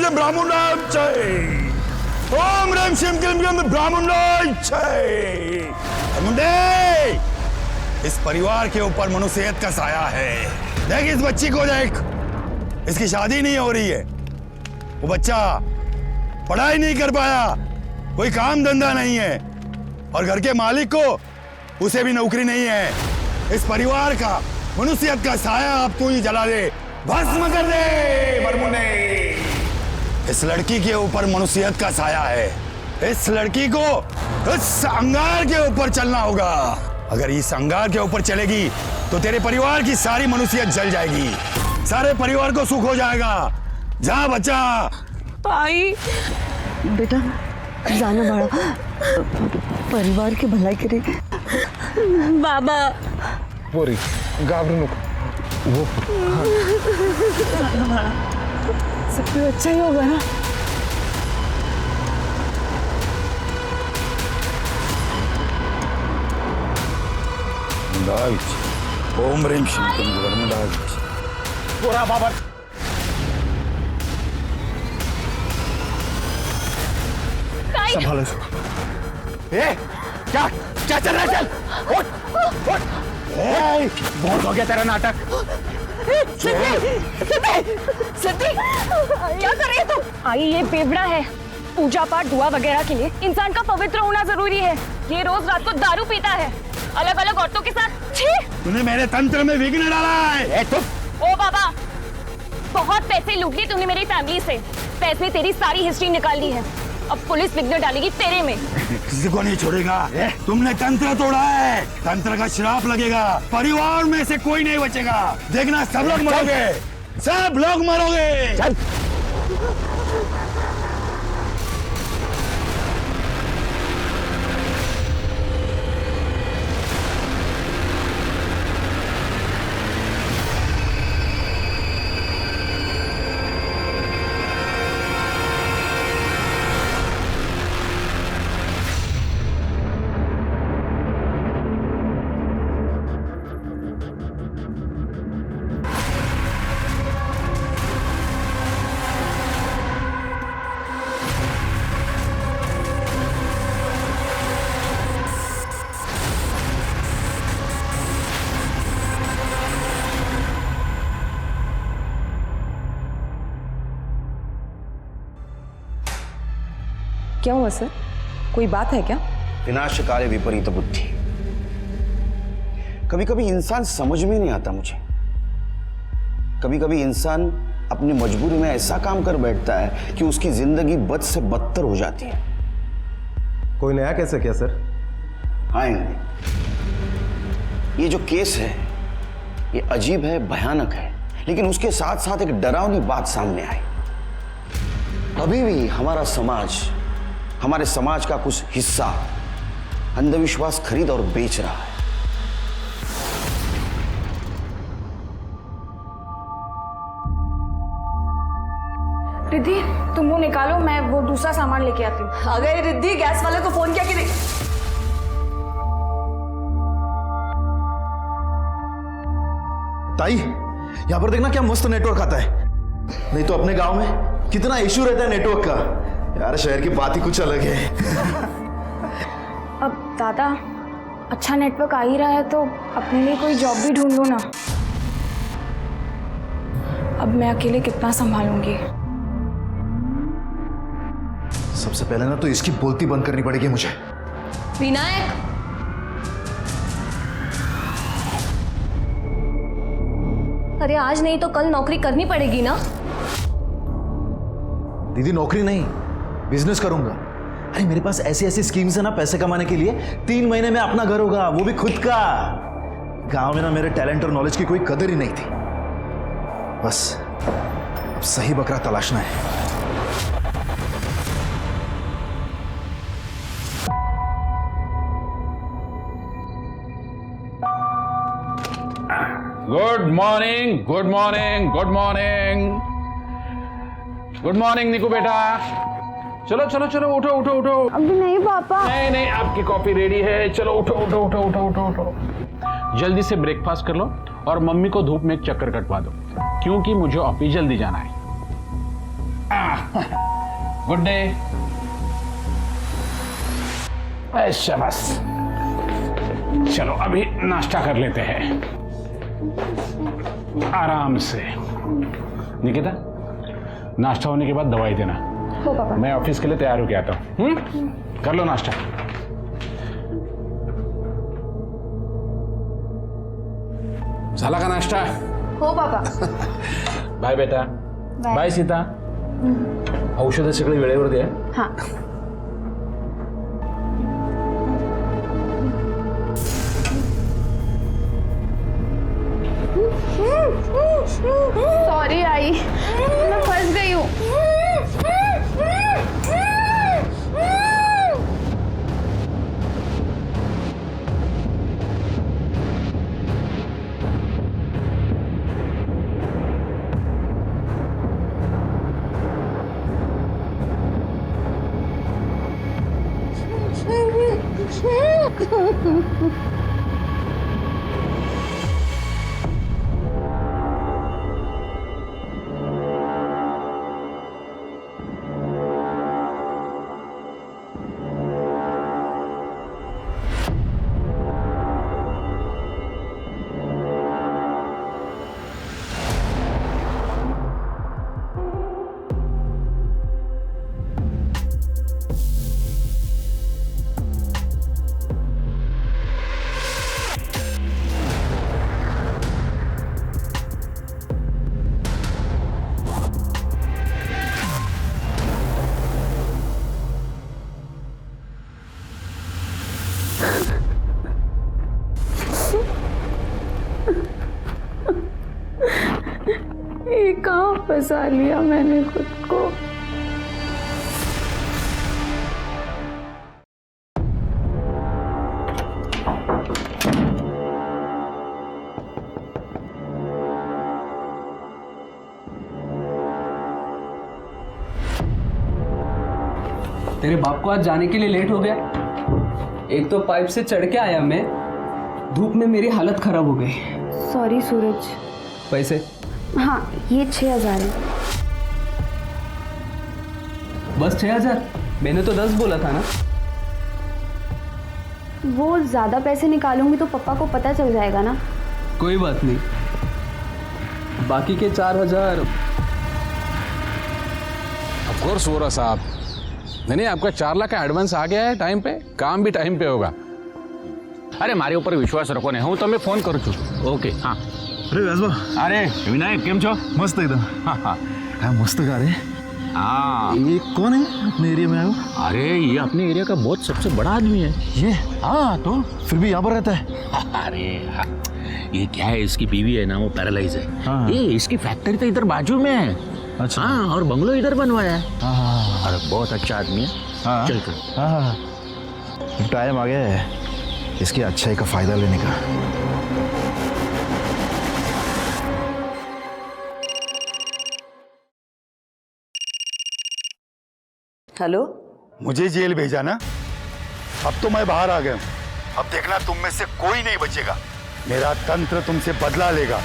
ब्राह्मणाय जय। ओम ह्रीं श्रीं क्लीं ग्लौं ब्राह्मणाय जय। मुंडे, इस परिवार के ऊपर मनुष्यत का साया है। देख इस बच्ची को देख, इसकी शादी नहीं हो रही है। वो बच्चा पढ़ाई नहीं कर पाया, कोई काम धंधा नहीं है, और घर के मालिक को उसे भी नौकरी नहीं है। इस परिवार का मनुष्यत का साया अब तू ही जला दे, भस्म कर दे बरमुने। इस लड़की के ऊपर मनुष्यत का साया है। इस लड़की को इस अंगार के ऊपर चलना होगा। अगर इस अंगार के ऊपर चलेगी तो तेरे परिवार की सारी मनुष्यत जल जाएगी, सारे परिवार को सुख हो जाएगा। जा बच्चा। भाई बेटा जाना बड़ा परिवार की भलाई करे। बाबा पोरी घाबरू नको, वो सब कुछ अच्छा ही होगा ना। ओम ह्रीं श्रीं क्लीं ब्राह्मणाय जय। पोरा बाबा संभालो इसको। क्या क्या चल रहा है? चल उठ उठ। बहुत हो गया तेरा नाटक। सिद्धि क्या कर रही है तुम? आई ये बेवड़ा है। पूजा पाठ दुआ वगैरह के लिए इंसान का पवित्र होना जरूरी है। ये रोज रात को दारू पीता है, अलग अलग औरतों के साथ। छी! तूने मेरे तंत्र में विघ्न डाला है। ओ बाबा, बहुत पैसे लूट लिए तूने मेरी फैमिली से। पैसे तेरी सारी हिस्ट्री निकाल ली है। अब पुलिस विघ्न डालेगी तेरे में। किसी को नहीं छोड़ेगा। तुमने तंत्र तोड़ा है, तंत्र का श्राप लगेगा। परिवार में से कोई नहीं बचेगा। देखना सब लोग मरोगे, सब लोग मरोगे। चल। क्या हुआ सर, कोई बात है क्या? विनाशकाले विपरीत बुद्धि। कभी कभी इंसान समझ में नहीं आता मुझे। कभी कभी इंसान अपनी मजबूरी में ऐसा काम कर बैठता है कि उसकी जिंदगी बद से बदतर हो जाती है। कोई नया कैसे क्या सर? हाँ, ये जो केस है ये अजीब है, भयानक है, लेकिन उसके साथ साथ एक डरावनी बात सामने आई। अभी भी हमारे समाज का कुछ हिस्सा अंधविश्वास खरीद और बेच रहा है। रिद्धि, तुम वो निकालो, मैं वो दूसरा सामान लेके आती हूँ। आ गए रिद्धि, गैस वाले को फोन किया कि नहीं? ताई, यहाँ पर देखना क्या मस्त नेटवर्क आता है। नहीं तो अपने गांव में कितना इशू रहता है नेटवर्क का। यार शहर की बात ही कुछ अलग है। अब दादा, अच्छा नेटवर्क आ ही रहा है तो अपने लिए कोई जॉब भी ढूंढ लो ना। अब मैं अकेले कितना संभालूंगी। सबसे पहले ना तो इसकी बोलती बंद करनी पड़ेगी मुझे। विनायक, अरे आज नहीं तो कल नौकरी करनी पड़ेगी ना। दीदी नौकरी नहीं, बिजनेस करूंगा। अरे मेरे पास ऐसी ऐसी स्कीम्स है ना पैसे कमाने के लिए। 3 महीने में अपना घर होगा, वो भी खुद का। गांव में ना मेरे टैलेंट और नॉलेज की कोई कदर ही नहीं थी। बस अब सही बकरा तलाशना है। Good morning, good morning, good morning, good morning Niku बेटा। चलो चलो चलो, उठो उठो उठो। अभी नहीं पापा। नहीं नहीं, आपकी कॉफी रेडी है। चलो उठो उठो उठो उठो उठो उठो। जल्दी से ब्रेकफास्ट कर लो और मम्मी को धूप में एक चक्कर कटवा दो, क्योंकि मुझे ऑफिस जल्दी जाना है। Good day. ऐसा बस, चलो अभी नाश्ता कर लेते हैं आराम से। निकिता, नाश्ता होने के बाद दवाई देना। हो पापा। मैं ऑफिस के लिए तैयार होके आता हूँ। कर लो नाश्ता। झाला का नाश्ता? हो पापा। बाय बेटा। बाय सीता। औषध सगळे वेळेवर दे। हाँ। सॉरी आई, मैं फंस गई हूँ। ये कहाँ फंसा लिया मैंने खुद को। तेरे बाप को आज जाने के लिए लेट हो गया। एक तो पाइप से चढ़ के आया मैं, धूप में मेरी हालत खराब हो गई। सॉरी सूरज। पैसे? हाँ, ये 6,000 है। बस 6,000? मैंने तो 10 बोला था ना। वो ज़्यादा पैसे निकालूंगी तो पापा को पता चल जाएगा ना। कोई बात नहीं, बाकी के 4,000। ऑफ कोर्स वोरा साहब। नहीं, आपका 4 लाख का एडवांस आ गया है टाइम पे, काम भी टाइम पे होगा। अरे मारे ऊपर विश्वास रखो ने, હું તમને ફોન કરું છું। ઓકે હા। अरे व्यासबा, अरे विनायक केम છો? मस्त एकदम। हाँ हाँ हाँ मस्त गा रहे। हाँ। ये कौन है अपने एरिया में आया हो? अरे ये अपने एरिया का बहुत सबसे बड़ा आदमी है ये हाँ। तो फिर भी यहाँ पर रहता है? अरे हाँ, ये क्या है, इसकी बीवी है ना, वो पैरालाइज है। हाँ। ये इसकी फैक्ट्री तो इधर बाजू में है। अच्छा। हाँ, और बंगलो इधर बनवाया है। हाँ अरे बहुत अच्छा आदमी है। हाँ चल चल। हाँ, टाइम आ गया है इसकी अच्छाई का फायदा लेने का। हेलो, मुझे जेल भेजा ना, अब तो मैं बाहर आ गया हूं। अब देखना तुम में से कोई नहीं बचेगा। मेरा तंत्र तुमसे बदला लेगा।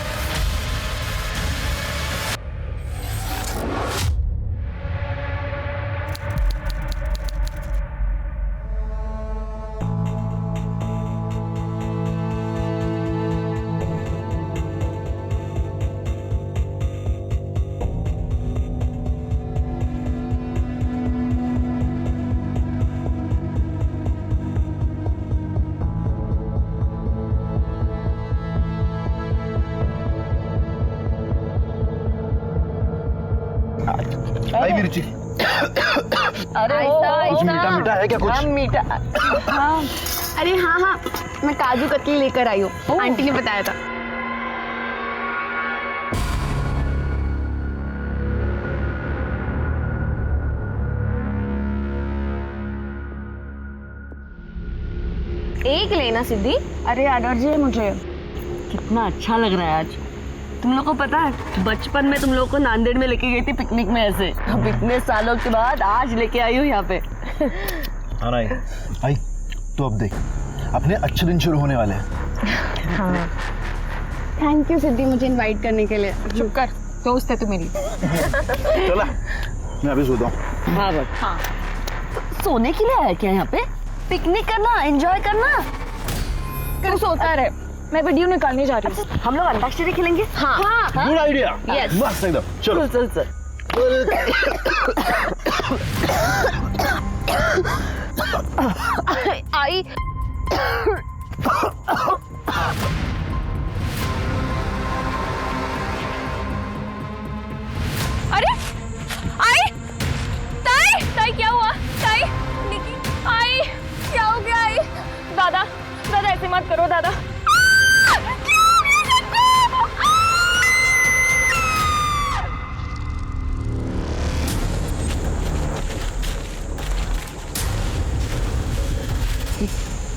आई मिर्ची। अरे कुछ मीठा मीठा है क्या कुछ? हाँ मीठा। हाँ अरे हाँ हाँ, मैं काजू कतली लेकर आई हूँ, आंटी ने बताया था। एक लेना सिद्धि। अरे एलर्जी है मुझे। कितना अच्छा लग रहा है आज। तुम लोग को पता है, बचपन में तुम लोग को नांदेड़ में लेके गई थी पिकनिक में ऐसे। अब इतने सालों के बाद आज लेके आई हूँ यहाँ पे। हाँ आई आई, तो अब देख अपने अच्छे दिन शुरू होने वाले हैं। हाँ थैंक यू सिद्धि मुझे इनवाइट करने के लिए। चुप कर, दोस्त है तू मेरी। चला मैं अभी सोता हूँ। हाँ बट हाँ सोने के लिए आया क्या यहाँ पे? पिकनिक करना, एंजॉय करना। तू सोता रहे, मैं वीडियो निकालने जा रही हूँ। हम लोग अंताक्षरी खेलेंगे। हाँ हाँ गुड आइडिया। Yes. मस्त एकदम। चलो चल चल आई अरे आई ताई ताई क्या हुआ? ताई निकी आई क्या हो गया? आई दादा दादा ऐसे मत करो दादा।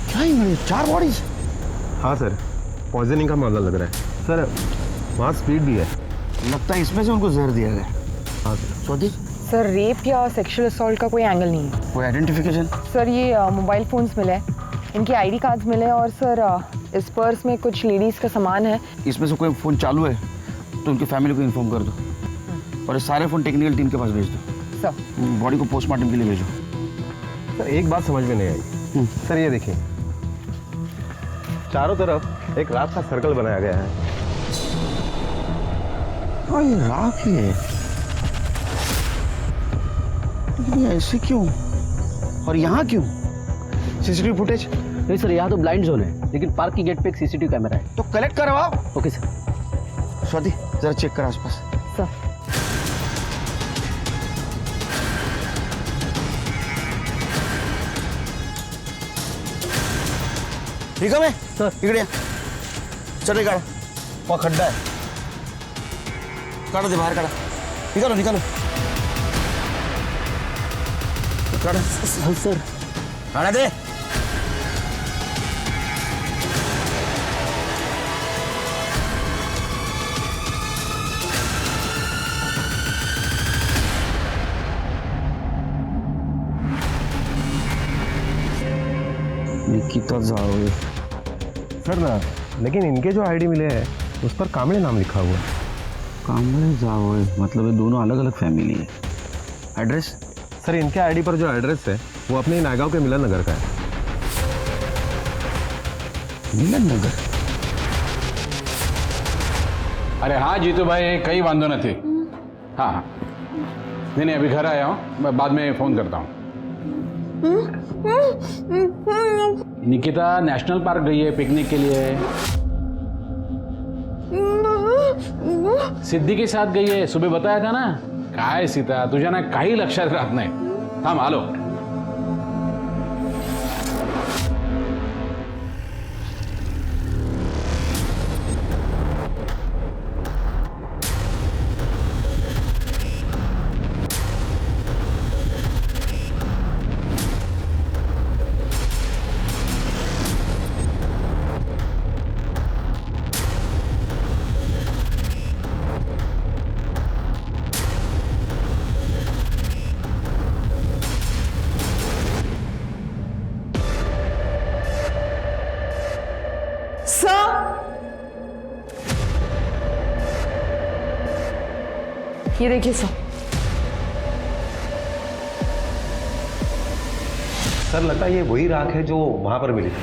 क्या ये 4 बॉडीज? हाँ सर, पॉइजनिंग का मामला लग रहा है सर। वहाँ स्पीड भी है। लगता है इसमें से उनको जहर दिया गया। हाँ सर। स्वाति, सर रेप या सेक्सुअल असॉल्ट का कोई एंगल नहीं है कोई आइडेंटिफिकेशन? सर। ये मोबाइल फोन्स मिले, इनके आईडी कार्ड्स मिले और सर इस पर्स में कुछ लेडीज़ का सामान है। इसमें से कोई फ़ोन चालू है तो उनकी फैमिली को इन्फॉर्म कर दो और ये सारे फ़ोन टेक्निकल टीम के पास भेज दो। सर बॉडी को पोस्टमार्टम के लिए भेजो। सर एक बात समझ में नहीं आई सर, ये देखिए चारों तरफ एक रात का सर्कल बनाया गया है। हाँ ये राख ही है, लेकिन ये ऐसे क्यों और यहाँ क्यों? CCTV footage? नहीं सर, यहाँ तो ब्लाइंड जोन है, लेकिन पार्क की गेट पे एक सीसीटीवी कैमरा है। तो कलेक्ट करवाओ। Okay sir. स्वाति जरा चेक कर आसपास। सर ठीक है मैं सर इकड़े चले गाड़, वहाँ खड्डा है, काटो दे बाहर, काटा निकालो निकालो काटा सर काटा दे। निकिता जावे सर ना, लेकिन इनके जो आईडी मिले हैं उस पर कांबळे नाम लिखा हुआ है। कांबळे जावे मतलब ये दोनों अलग अलग फैमिली है। एड्रेस? सर इनके आईडी पर जो एड्रेस है वो अपने नागांव के मिलन नगर का है। मिलन नगर? अरे हाँ जीतू भाई, कई वांदो न थी। हाँ हाँ नहीं अभी घर आया हूँ, मैं बाद में फ़ोन करता हूँ। निकिता नेशनल पार्क गई है पिकनिक के लिए, सिद्धी के साथ गई है, सुबह बताया था ना। काय सीता तुझ्या ना काही लक्षात राहत नाही। थांब आलो। ये देखिए सर। सर लगता है ये वही राख है जो वहां पर मिली थी।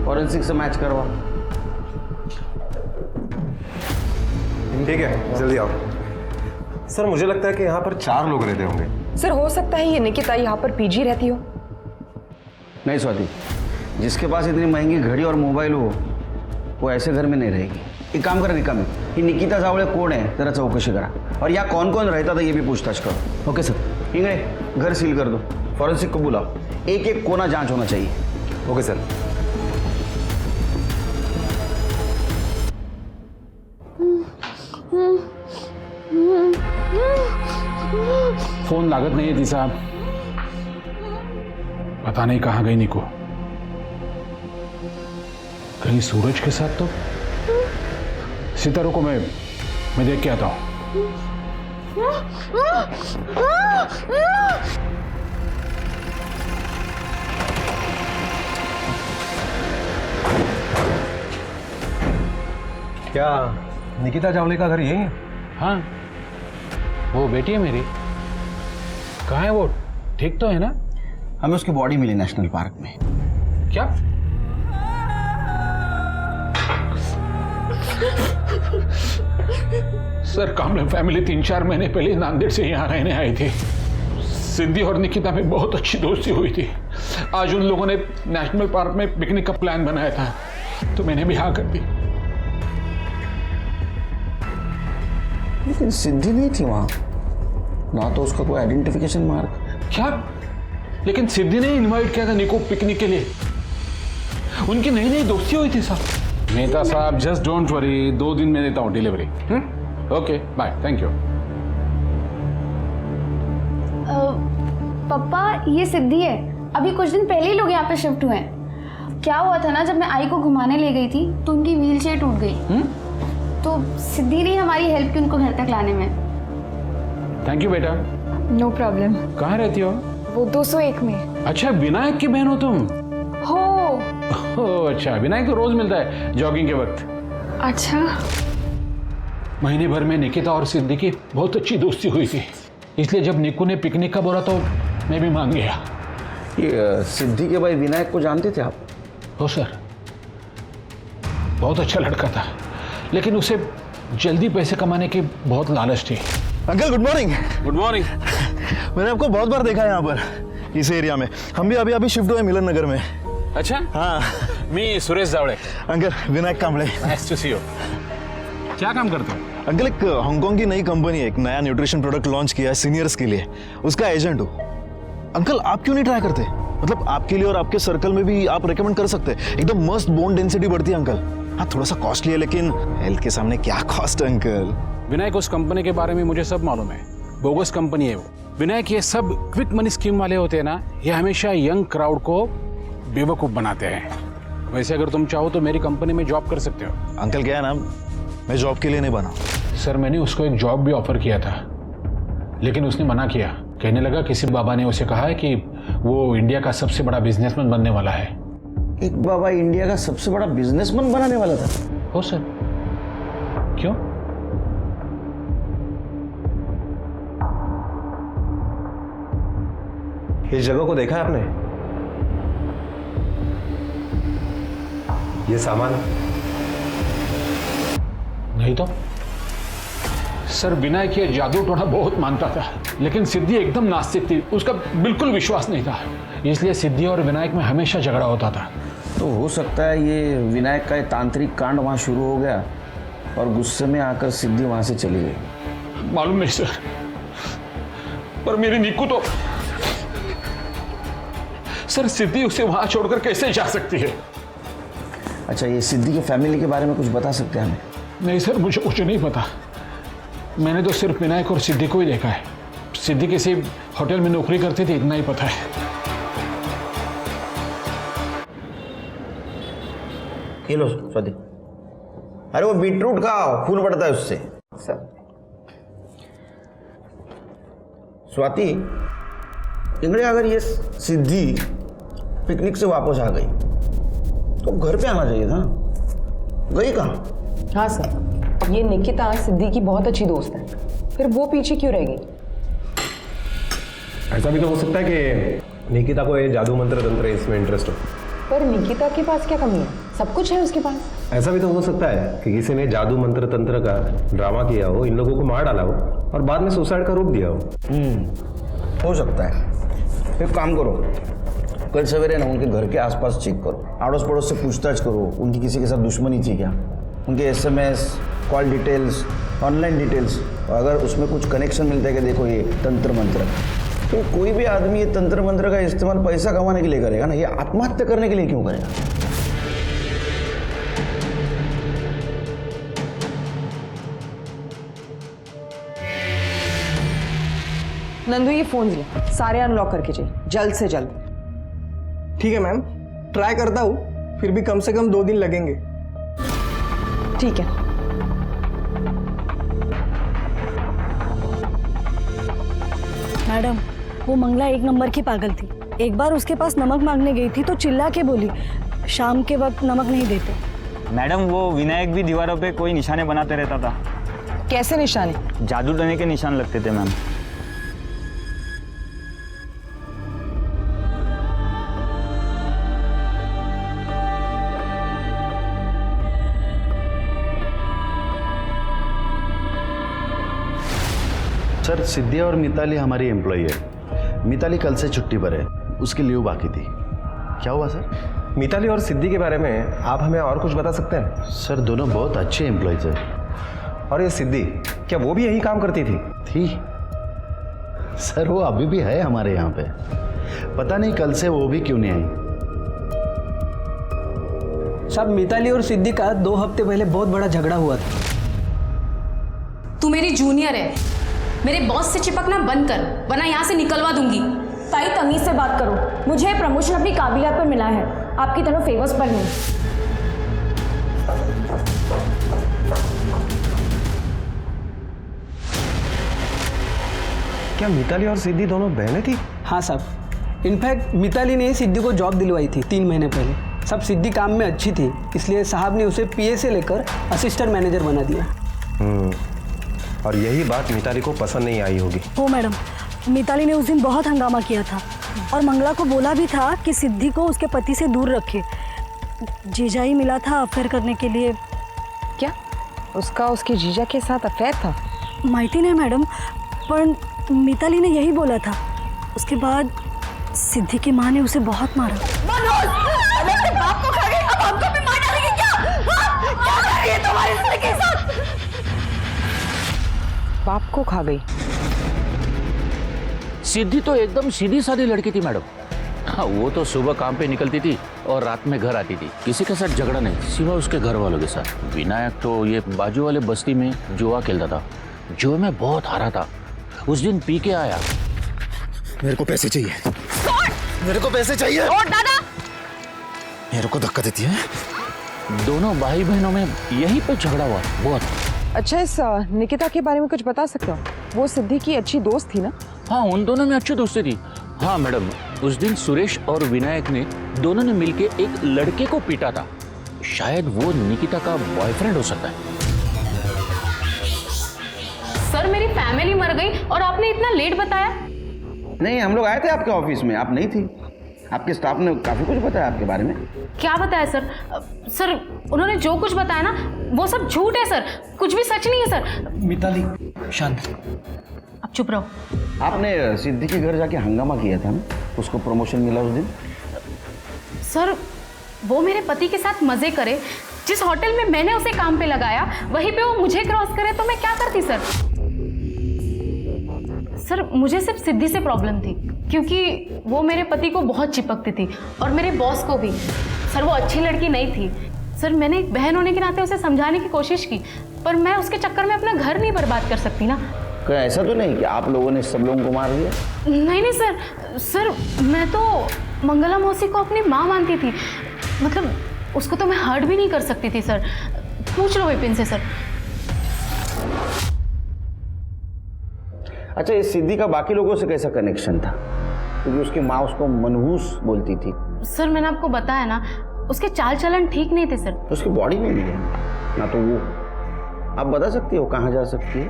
फॉरेंसिक से मैच करवा। ठीक है जल्दी आओ। सर मुझे लगता है कि यहाँ पर 4 लोग रहते होंगे। सर हो सकता है ये निकिता यहाँ पर पीजी रहती हो। नहीं स्वाति, जिसके पास इतनी महंगी घड़ी और मोबाइल हो वो ऐसे घर में नहीं रहेगी। एक काम करा निकामी, ये निकिता जावळे कौन है जरा चौकशी करा, और यहाँ कौन कौन रहता था ये भी पूछताछ करो। Okay sir. इंगड़े घर सील कर दो, फॉरेंसिक को बुलाओ, एक एक कोना जांच होना चाहिए। Okay sir. फोन लागत नहीं है तिचा, पता नहीं कहाँ गई निको। कहीं सूरज के साथ तो। सितारों को मैं देख के आता हूं। क्या निकिता चावले का घर यही है? हाँ, वो बेटी है मेरी। कहाँ है वो? ठीक तो है ना? हमें उसकी बॉडी मिली नेशनल पार्क में। क्या? सर, कामले फैमिली 3-4 महीने पहले नांदेड़ से यहाँ रहने आई थी। सिद्धि और निकिता में बहुत अच्छी दोस्ती हुई थी। आज उन लोगों ने नेशनल पार्क में पिकनिक का प्लान बनाया था, तो मैंने भी हाँ कर दी। लेकिन सिद्धि नहीं थी वहां, ना तो उसका कोई आइडेंटिफिकेशन मार्क। क्या? लेकिन सिद्धि ने इनवाइट किया था निको पिकनिक के लिए। उनकी नई नई दोस्ती हुई थी साहब। मेहता साहब, जस्ट डोंट वरी, 2 दिन में देता हूँ delivery. Okay, bye, thank you. पापा, ये सिद्धि है। अभी कुछ दिन पहले ही लोग यहाँ पे शिफ्ट हुए हैं। क्या हुआ था ना, जब मैं आई को घुमाने ले गई थी तो उनकी व्हील चेयर टूट गई। तो सिद्धि ने हमारी हेल्प की उनको घर तक लाने में। थैंक यू बेटा। No problem. कहाँ रहती हो? वो 201 में। अच्छा, विनायक की बहन हो तुम? हो। ओह अच्छा, विनायक तो रोज मिलता है जॉगिंग के वक्त। अच्छा। महीने भर में निकिता और सिद्धि की बहुत अच्छी दोस्ती हुई थी, इसलिए जब निकू ने पिकनिक का बोला तो मैं भी मान गया। ये सिद्धि के भाई विनायक को जानते थे आप? हो सर, बहुत अच्छा लड़का था, लेकिन उसे जल्दी पैसे कमाने की बहुत लालच थी। Uncle good morning. Good morning. मैंने आपको बहुत बार देखा है यहाँ पर, इस एरिया में। हम भी अभी शिफ्ट हुए मिलन नगर में। अच्छा? हाँ। मी Suresh Jawade. Uncle Vinayak Kamble. Nice to see you. क्या काम करते हो? अंकल, एक हांगकांग की नई कंपनी है, एक नया न्यूट्रिशन प्रोडक्ट लॉन्च किया है सीनियर्स के लिए, उसका एजेंट हूँ। अंकल आप क्यों नहीं ट्राई करते? मतलब आपके लिए और आपके सर्कल में भी आप रेकमेंड कर सकते हैं। एकदम मस्त बोन डेंसिटी बढ़ती है अंकल। हाँ, थोड़ा सा कॉस्टली है, लेकिन हेल्थ के सामने क्या कॉस्ट अंकल। विनायक, उस कंपनी के बारे में मुझे सब मालूम है। बोगस कंपनी है वो। विनायक, ये सब क्विक मनी स्कीम वाले होते हैं ना, ये हमेशा यंग क्राउड को बेवकूफ बनाते हैं। वैसे अगर तुम चाहो तो मेरी कंपनी में जॉब कर सकते हो। अंकल क्या है ना, मैं जॉब के लिए नहीं बना। सर, मैंने उसको एक जॉब भी ऑफर किया था, लेकिन उसने मना किया। कहने लगा किसी बाबा ने उसे कहा है कि वो इंडिया का सबसे बड़ा बिजनेसमैन बनने वाला है। एक बाबा इंडिया का सबसे बड़ा बिजनेसमैन बनाने वाला था? हो सर। क्यों? इस जगह को देखा है आपने? ये सामान नहीं तो सर, विनायक ये जादू टोना बहुत मानता था, लेकिन सिद्धि एकदम नास्तिक थी, उसका बिल्कुल विश्वास नहीं था। इसलिए सिद्धि और विनायक में हमेशा झगड़ा होता था। तो हो सकता है ये विनायक का तांत्रिक कांड वहां शुरू हो गया और गुस्से में आकर सिद्धि वहां से चली गई। मालूम नहीं सर, पर मेरी निक्कू तो। सर, सिद्धि उसे वहां छोड़कर कैसे जा सकती है? अच्छा, ये सिद्धि की फैमिली के बारे में कुछ बता सकते हैं हमें? नहीं सर, मुझे कुछ नहीं पता। मैंने तो सिर्फ विनायक और सिद्धि को ही देखा है। सिद्धि किसी होटल में नौकरी करती थी, इतना ही पता है। ये लो स्वाति। अरे वो बीटरूट खाओ, खून बढ़ता है उससे। सर। स्वाति, इंगड़े, अगर ये सिद्धि पिकनिक से वापस आ गई तो घर पे आना चाहिए था। गई कहाँ? हाँ सर, ये निकिता सिद्धि की बहुत अच्छी दोस्त है, फिर वो पीछे क्यों रह गई? ऐसा भी तो हो सकता है कि निकिता को ये जादू मंत्र तंत्र इसमें इंटरेस्ट हो। पर निकिता के पास क्या कमी है? सब कुछ है उसके पास। ऐसा भी तो हो सकता है कि किसी ने जादू मंत्र तंत्र का ड्रामा किया हो, इन लोगों को मार डाला हो और बाद में सुसाइड का रूप दिया हो। हो सकता है। एक काम करो, कल सवेरे ना उनके घर के आसपास चेक करो, आड़ोस पड़ोस से पूछताछ करो, उनकी किसी के साथ दुश्मनी थी क्या, उनके SMS, call details, online details, और अगर उसमें कुछ कनेक्शन मिलता है कि देखो ये तंत्र मंत्र, तो कोई भी आदमी ये तंत्र मंत्र का इस्तेमाल पैसा कमाने के लिए करेगा ना, ये आत्महत्या करने के लिए क्यों करेगा? नंदू, ये फोन ले, सारे अनलॉक करके चाहिए, जल्द से जल्द। ठीक है मैम, ट्राई करता हूँ, फिर भी कम से कम 2 दिन लगेंगे। ठीक है। मैडम, वो मंगला 1 नंबर की पागल थी। एक बार उसके पास नमक मांगने गई थी तो चिल्ला के बोली शाम के वक्त नमक नहीं देते। मैडम वो विनायक भी दीवारों पे कोई निशाने बनाते रहता था। कैसे निशाने? जादू टोने के निशान लगते थे मैम। सर सिद्धि और मिताली हमारी एम्प्लॉई है। मिताली कल से छुट्टी पर है, उसकी लीव बाकी थी। क्या हुआ सर? मिताली और सिद्धि के बारे में आप हमें और कुछ बता सकते हैं? सर दोनों बहुत अच्छे एम्प्लॉयज है। और ये सिद्धि, क्या वो भी यही काम करती थी? सर वो अभी भी है हमारे यहाँ पे, पता नहीं कल से वो भी क्यों नहीं आई। साहब मिताली और सिद्धि का 2 हफ्ते पहले बहुत बड़ा झगड़ा हुआ था। तू मेरी जूनियर है, मेरे बॉस से चिपकना बंद कर वरना यहाँ से निकलवा दूंगी। ताई तमीज से बात करो, मुझे प्रमोशन अपनी काबिलियत पर मिला है, आपकी तरह फेवर्स पर नहीं। क्या मिताली और सिद्धि दोनों बहनें थी? हाँ साहब, इनफैक्ट मिताली ने सिद्धि को जॉब दिलवाई थी 3 महीने पहले। सब सिद्धि काम में अच्छी थी, इसलिए साहब ने उसे पीए से लेकर असिस्टेंट मैनेजर बना दिया। और यही बात मिताली को पसंद नहीं आई होगी। ओ मैडम, मिताली ने उस दिन बहुत हंगामा किया था और मंगला को बोला भी था कि सिद्धि को उसके पति से दूर रखे। जीजा ही मिला था अफेयर करने के लिए। क्या उसका उसके जीजा के साथ अफेयर था? माहिती नहीं मैडम, पर मिताली ने यही बोला था। उसके बाद सिद्धि की माँ ने उसे बहुत मारा। बाप को खा गई, अब हमको भी मार डालेगी क्या? क्या कर रही है तुम्हारी लड़की के साथ? बाप को खा गई? सिद्धि तो एकदम सीधी सादी लड़की थी मैडम। हाँ, वो तो सुबह काम पे निकलती थी और रात में घर आती थी। किसी के साथ झगड़ा नहीं, सिवा उसके घर वालों के साथ। विनायक तो ये बाजू वाले बस्ती में जुआ खेलता था, जुए में बहुत हारा था। उस दिन पी के आया। मेरे को पैसे चाहिए, मेरे को पैसे चाहिए। और दादा मेरे को धक्का देती है। दोनों भाई बहनों में यही पे झगड़ा हुआ बहुत। अच्छा, इस निकिता के बारे में कुछ बता सकते हो? वो सिद्धि की अच्छी दोस्त थी ना? हाँ, उन दोनों में अच्छी दोस्ती थी। हाँ मैडम, उस दिन सुरेश और विनायक ने दोनों ने मिलके एक लड़के को पीटा था। शायद वो निकिता का बॉयफ्रेंड हो सकता है। सर मेरी फैमिली मर गई और आपने इतना लेट बताया? नहीं, हम लोग आए थे आपके ऑफिस में, आप नहीं थी। आपके स्टाफ ने काफी कुछ बताया आपके बारे में। क्या बताया सर? सर उन्होंने जो कुछ बताया ना वो सब झूठ है सर, कुछ भी सच नहीं है सर। मिताली शांत, अब चुप रहो। आपने सिद्धि के घर जाके हंगामा किया था ना, उसको प्रमोशन मिला उस दिन। सर वो मेरे पति के साथ मजे करे, जिस होटल में मैंने उसे काम पे लगाया वहीं पे वो मुझे क्रॉस करे तो मैं क्या करती सर? सर मुझे सिर्फ सिद्धि से प्रॉब्लम थी क्योंकि वो मेरे पति को बहुत चिपकती थी और मेरे बॉस को भी। सर वो अच्छी लड़की नहीं थी सर, मैंने एक बहन होने के नाते उसे समझाने की कोशिश की, पर मैं उसके चक्कर में अपना घर नहीं बर्बाद कर सकती ना। क्या ऐसा तो नहीं कि आप लोगों ने सब लोगों को मार दिया? नहीं नहीं सर, सर मैं तो मंगला मौसी को अपनी माँ मानती थी, मतलब उसको तो मैं हर्ट भी नहीं कर सकती थी सर। पूछ लो विपिन से सर। अच्छा, इस सिद्धि का बाकी लोगों से कैसा कनेक्शन था? क्योंकि उसकी माँ उसको मनहूस बोलती थी। सर मैंने आपको बताया ना, उसके चाल चलन ठीक नहीं थे सर। तो उसकी बॉडी में भी है ना, तो वो आप बता सकती हो कहाँ जा सकती है?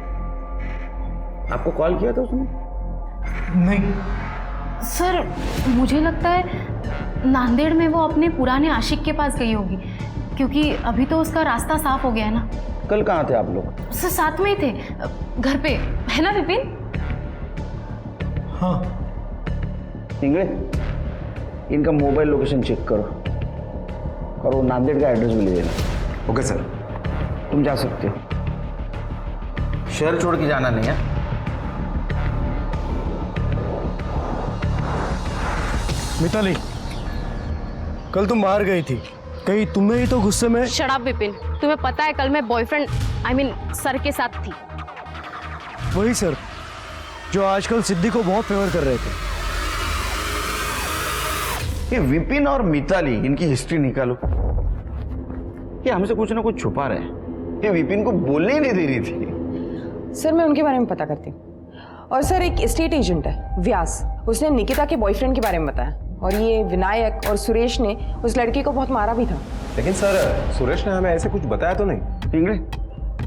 आपको कॉल किया था उसने? नहीं सर, मुझे लगता है नांदेड़ में वो अपने पुराने आशिक के पास गई होगी, क्योंकि अभी तो उसका रास्ता साफ हो गया है ना। कल कहाँ थे आप लोग? सर साथ में ही थे, घर पे, है ना विपिन? हाँ। इंगड़े, इनका मोबाइल लोकेशन चेक करो और वो नांदेड़ का एड्रेस भी ले देना। Okay sir. तुम जा सकते हो, शहर छोड़ के जाना नहीं है। मिताली, कल तुम बाहर गई थी, कहीं तुम्हें ही तो गुस्से में। शराब विपिन, तुम्हें पता है कल मैं बॉयफ्रेंड सर के साथ थी। वही सर जो आजकल सिद्धि को बहुत फेवर कर रहे थे। ये विपिन और मिताली, इनकी हिस्ट्री निकालो। ये हमसे कुछ ना कुछ छुपा रहे हैं। ये विपिन को बोलने ही नहीं दे रही थी। सर मैं उनके बारे में पता करती हूँ। और सर एक एस्टेट एजेंट है व्यास, उसने निकिता के बॉयफ्रेंड के बारे में बताया, और ये विनायक और सुरेश ने उस लड़की को बहुत मारा भी था। लेकिन सर सुरेश ने हमें ऐसे कुछ बताया तो नहीं। पिंगड़े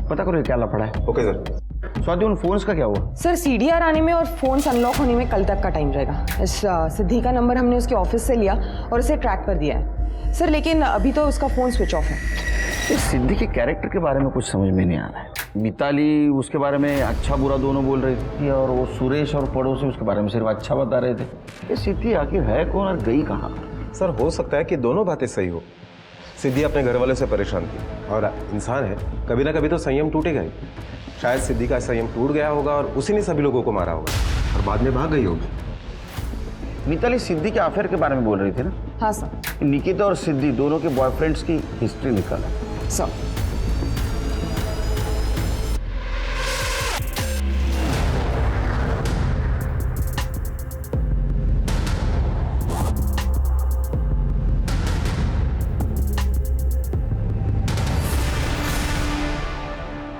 पता करो ये क्या लफड़ा है। Okay sir. स्वाति उन फोन्स का क्या हुआ? सर सीडीआर आने में और फोन्स अनलॉक होने में कल तक का टाइम रहेगा। इस सिद्धि का नंबर हमने उसके ऑफिस से लिया और उसे ट्रैक कर दिया है सर, लेकिन अभी तो उसका फ़ोन स्विच ऑफ है। इस सिद्धि के कैरेक्टर के बारे में कुछ समझ में नहीं आ रहा है। मिताली उसके बारे में अच्छा बुरा दोनों बोल रही थी और वो सुरेश और पड़ोसी उसके बारे में सिर्फ अच्छा बता रहे थे। ये सिद्धि आखिर है कौन और गई कहाँ? सर हो सकता है कि दोनों बातें सही हो। सिद्धि अपने घर वालों से परेशान थी और इंसान है, कभी ना कभी तो संयम टूटेगा ही। शायद सिद्धि का संयम टूट गया होगा और उसी ने सभी लोगों को मारा होगा और बाद में भाग गई होगी। मिताली सिद्धि के अफेयर के बारे में बोल रही थी ना? हाँ सर। निकिता और सिद्धि दोनों के बॉयफ्रेंड्स की हिस्ट्री निकाला सर।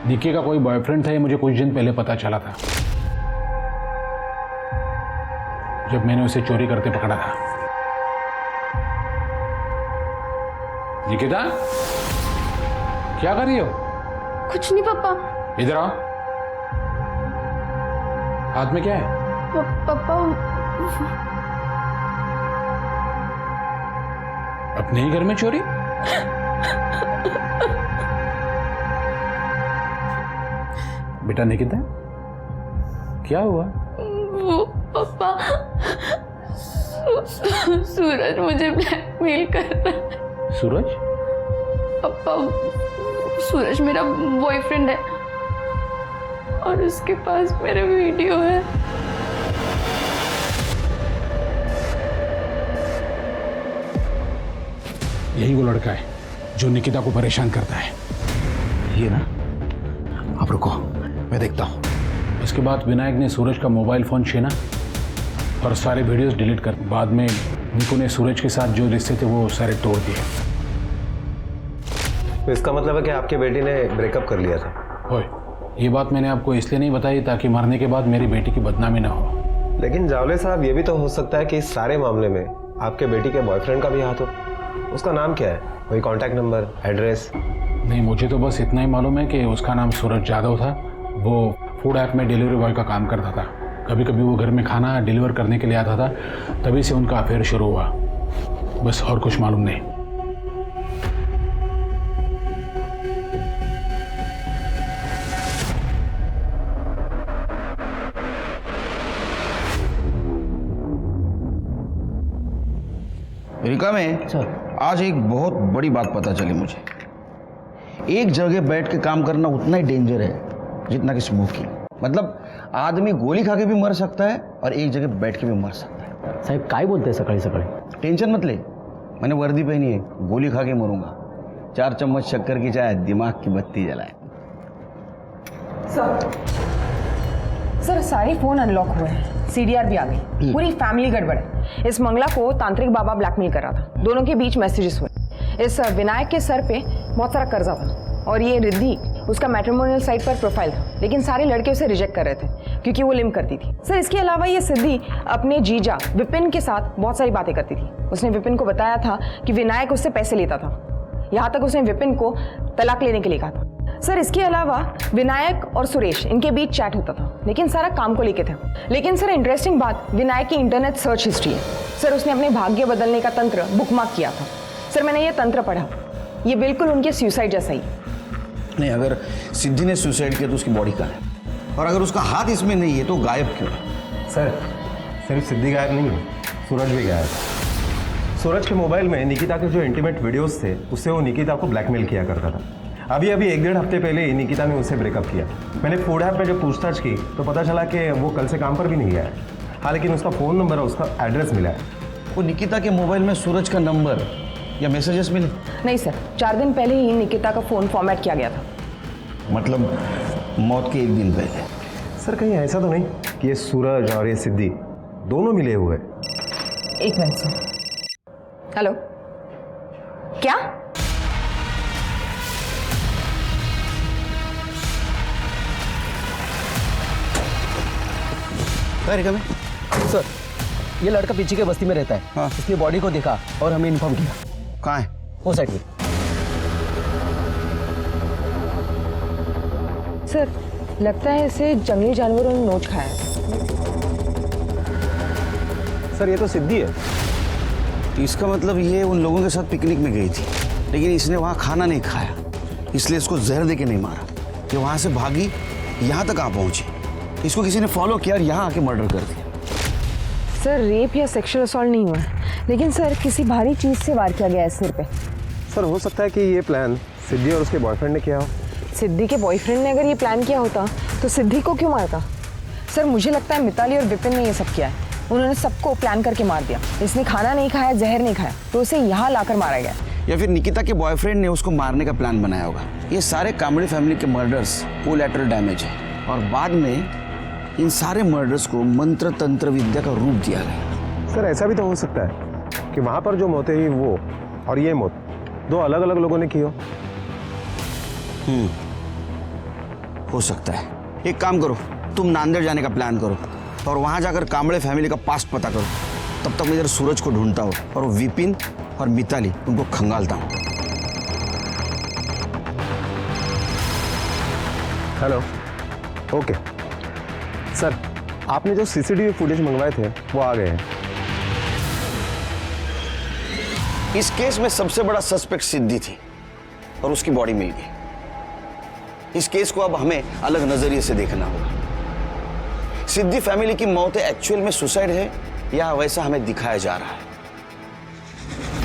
निकी का कोई बॉयफ्रेंड था ये मुझे कुछ दिन पहले पता चला था, जब मैंने उसे चोरी करते पकड़ा था। निकिता क्या कर रही हो? कुछ नहीं पापा। इधर आओ। हाथ में क्या है? पापा अपने ही घर में चोरी? बेटा निकिता क्या हुआ? वो पापा सूरज मुझे ब्लैकमेल कर रहा है। सूरज? पापा सूरज मेरा बॉयफ्रेंड है और उसके पास मेरा वीडियो है। यही वो लड़का है जो निकिता को परेशान करता है। ये ना, आप रुको मैं देखता हूँ। इसके बाद विनायक ने सूरज का मोबाइल फोन छीना और सारे वीडियोस डिलीट कर, बाद में निकू ने सूरज के साथ जो रिश्ते थे वो सारे तोड़ दिए। तो इसका मतलब है कि आपके बेटी ने ब्रेकअप कर लिया था? ओए, ये बात मैंने आपको इसलिए नहीं बताई ताकि मरने के बाद मेरी बेटी की बदनामी ना हो। लेकिन जावले साहब, ये भी तो हो सकता है कि इस सारे मामले में आपके बेटी के बॉयफ्रेंड का भी हाथ हो। उसका नाम क्या है? कोई कॉन्टैक्ट नंबर, एड्रेस? नहीं, मुझे तो बस इतना ही मालूम है कि उसका नाम सूरज यादव था। वो फूड ऐप में डिलीवरी बॉय का काम करता था। कभी कभी वो घर में खाना डिलीवर करने के लिए आता था, तभी से उनका अफेयर शुरू हुआ। बस और कुछ मालूम नहीं। अमेरिका में सर आज एक बहुत बड़ी बात पता चली मुझे। एक जगह बैठ के काम करना उतना ही डेंजर है जितना कि स्मोकिंग। मतलब आदमी गोली खा के भी मर सकता है और एक जगह बैठ के भी मर सकता है। साहब काय बोलते हैं सकाळी सकाळी? टेंशन मत ले, मैंने वर्दी पहनी है, गोली खा के मरूंगा। 4 चम्मच शक्कर की चाय दिमाग की बत्ती जलाए। सर सारे फोन अनलॉक हुए हैं, सीडीआर भी आ गई, पूरी फैमिली गड़बड़ है। इस मंगला को तांत्रिक बाबा ब्लैकमेल कर रहा था, दोनों के बीच मैसेजेस हुए। इस विनायक के सर पे बहुत सारा कर्जा था और ये रिद्धि उसका मैट्रिमोनियल साइट पर प्रोफाइल था, लेकिन सारे लड़के उसे रिजेक्ट कर रहे थे क्योंकि वो लिम करती थी। सर इसके अलावा ये सिद्धि अपने जीजा विपिन के साथ बहुत सारी बातें करती थी। उसने विपिन को बताया था कि विनायक उससे पैसे लेता था, यहाँ तक उसने विपिन को तलाक लेने के लिए कहा था। सर इसके अलावा विनायक और सुरेश इनके बीच चैट होता था, लेकिन सारा काम को लेके था। लेकिन सर इंटरेस्टिंग बात विनायक की इंटरनेट सर्च हिस्ट्री है। सर उसने अपने भाग्य बदलने का तंत्र बुकमार्क किया था। सर मैंने ये तंत्र पढ़ा, ये बिल्कुल उनके सुसाइड जैसा ही। नहीं, अगर सिद्धि ने सुसाइड किया तो उसकी बॉडी कहाँ है? और अगर उसका हाथ इसमें नहीं है तो गायब क्यों है? सर सिर्फ सिद्धि गायब नहीं है, सूरज भी गायब है। सूरज के मोबाइल में निकिता के जो इंटीमेट वीडियोस थे उससे वो निकिता को ब्लैकमेल किया करता था। अभी 1-1.5 हफ्ते पहले निकिता ने उससे ब्रेकअप किया। मैंने फूड ऐप में जब पूछताछ की तो पता चला कि वो कल से काम पर भी नहीं गया है। हाँ, लेकिन उसका फ़ोन नंबर और उसका एड्रेस मिला है। वो निकिता के मोबाइल में सूरज का नंबर या मैसेजेस मिले? नहीं सर, 4 दिन पहले ही निकिता का फ़ोन फॉर्मेट किया गया था। मतलब मौत के 1 दिन पहले? सर कहीं ऐसा तो नहीं कि ये सूरज और ये सिद्धि दोनों मिले हुए? 1 मिनट सर। हेलो, क्या? सर ये लड़का पीछे के बस्ती में रहता है। हाँ। इसने बॉडी को देखा और हमें इन्फॉर्म किया। कहाँ है? वो साइड में। सर लगता है इसे जंगली जानवरों ने नोच खाया है। सर ये तो सिद्धि है। इसका मतलब ये उन लोगों के साथ पिकनिक में गई थी, लेकिन इसने वहाँ खाना नहीं खाया, इसलिए इसको जहर दे के नहीं मारा। ये वहाँ से भागी, यहाँ तक आ पहुँची, इसको किसी ने फॉलो किया और यहाँ आके मर्डर कर दिया। सर रेप या सेक्सुअल असॉल्ट नहीं हुआ है, लेकिन सर किसी भारी चीज से वार किया गया है सिर पे। सर हो सकता है कि ये प्लान सिद्धि और उसके बॉयफ्रेंड ने किया हो। सिद्धि के बॉयफ्रेंड ने अगर ये प्लान किया होता तो सिद्धि को क्यों मारता? सर मुझे लगता है मिताली और विपिन ने ये सब किया है। उन्होंने सबको प्लान करके मार दिया। इसने खाना नहीं खाया, जहर नहीं खाया, तो उसे यहाँ लाकर मारा गया। या फिर निकिता के बॉयफ्रेंड ने उसको मारने का प्लान बनाया होगा। ये सारे कांबड़े फैमिली के मर्डर्स कोलैटरल डैमेज है, और बाद में इन सारे मर्डर्स को मंत्र तंत्र विद्या का रूप दिया गया। सर ऐसा भी तो हो सकता है कि वहां पर जो मौतें हुई वो और ये मौत दो अलग अलग लोगों ने की हो सकता है। एक काम करो, तुम नांदेड़ जाने का प्लान करो और वहां जाकर कांबड़े फैमिली का पास्ट पता करो। तब तक मैं इधर सूरज को ढूंढता हूँ और विपिन और मिताली उनको खंगालता हूँ। हेलो, ओके सर, आपने जो सीसीटीवी फुटेज मंगवाए थे वो आ गए हैं। इस केस में सबसे बड़ा सस्पेक्ट सिद्धि थी और उसकी बॉडी मिल गई। इस केस को अब हमें अलग नजरिए से देखना होगा। सिद्धि फैमिली की मौत एक्चुअल में सुसाइड है या वैसा हमें दिखाया जा रहा है,